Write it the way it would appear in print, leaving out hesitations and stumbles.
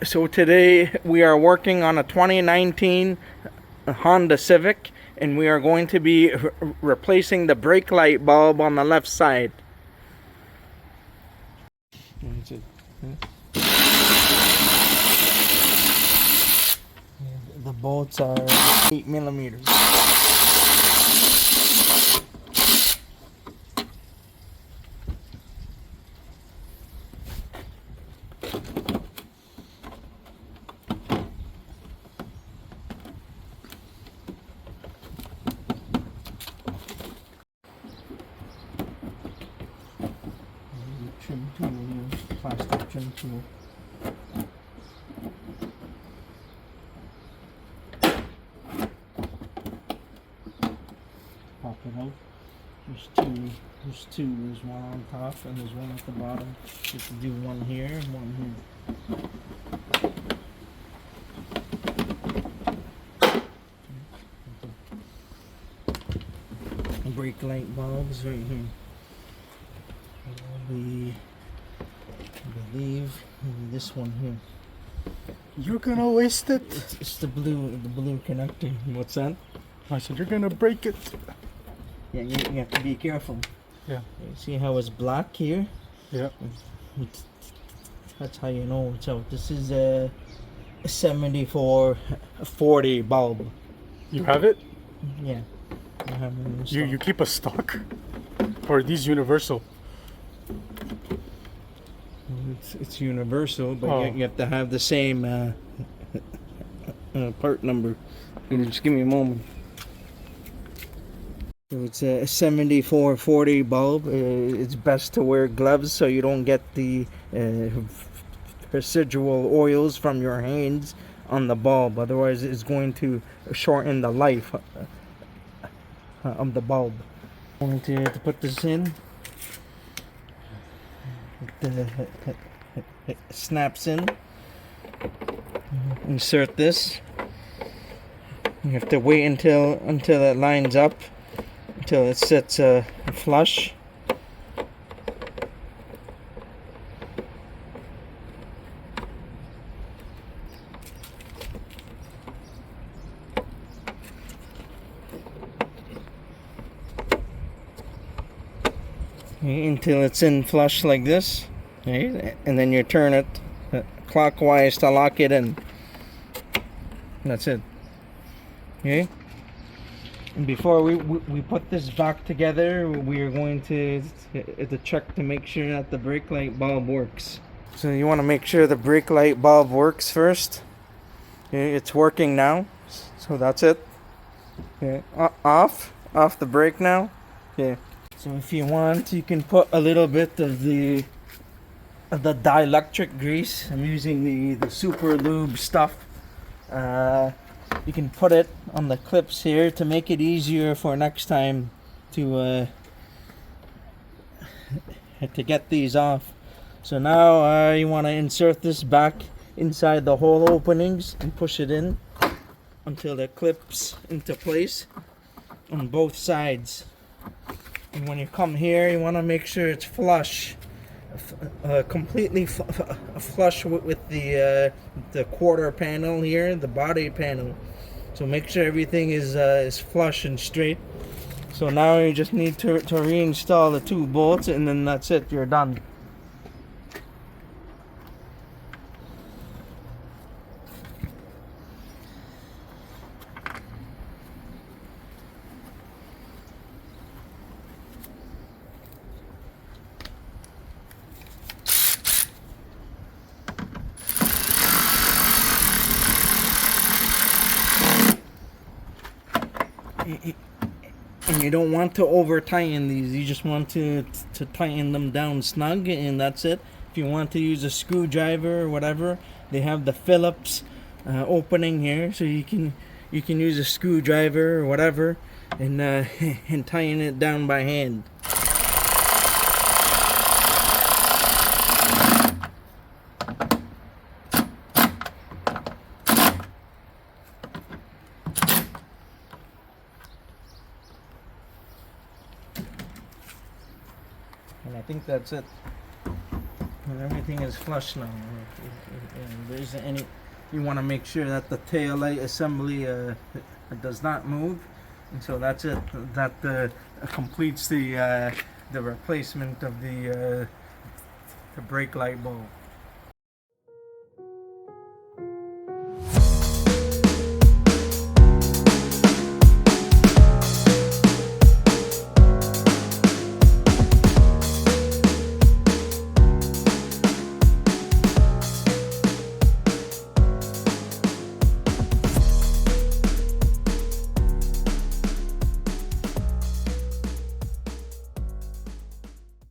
So today we are working on a 2019 Honda Civic, and we are going to be replacing the brake light bulb on the left side. The bolts are 8 millimeters. Trim tool here, plastic trim tool. Pop it out. There's two. There's one on top and there's one at the bottom. You can do one here and one here. Brake light bulbs right here. I believe this one here. You're gonna waste it. It's the blue connector. What's that? I said you're gonna break it. Yeah, you have to be careful. Yeah. You see how it's black here? Yeah. That's how you know it's out. This is a 7440 bulb. You have it? Yeah. I have it in You stock. keep a stock? Or are these universal? It's universal, but Oh. you have to have the same part number. Just give me a moment. So it's a 7440 bulb. It's best to wear gloves so you don't get the residual oils from your hands on the bulb. Otherwise, it's going to shorten the life of the bulb. I'm going to put this in. It snaps in. Insert this. You have to wait until it lines up, until it sits flush. Okay, until it's in flush like this. Okay, and then you turn it clockwise to lock it in. That's it. Okay. And before we put this back together, we are going to check to make sure that the brake light bulb works. So you want to make sure the brake light bulb works first. Okay, it's working now. So that's it. Okay. Off the brake now. Okay. So if you want, you can put a little bit of the dielectric grease. I'm using the super lube stuff. You can put it on the clips here to make it easier for next time to get these off. So now you want to insert this back inside the hole openings and push it in until it clips into place on both sides. And when you come here, you want to make sure it's flush, completely flush with the quarter panel here, the body panel. So make sure everything is flush and straight. So now you just need to reinstall the two bolts, and then that's it. You're done. And you don't want to over tighten these. You just want to tighten them down snug, and that's it. If you want to use a screwdriver or whatever, they have the Phillips opening here, so you can use a screwdriver or whatever and and tighten it down by hand. And I think that's it. And everything is flush now. There isn't any. You want to make sure that the tail light assembly does not move, and so that's it. That completes the replacement of the brake light bulb.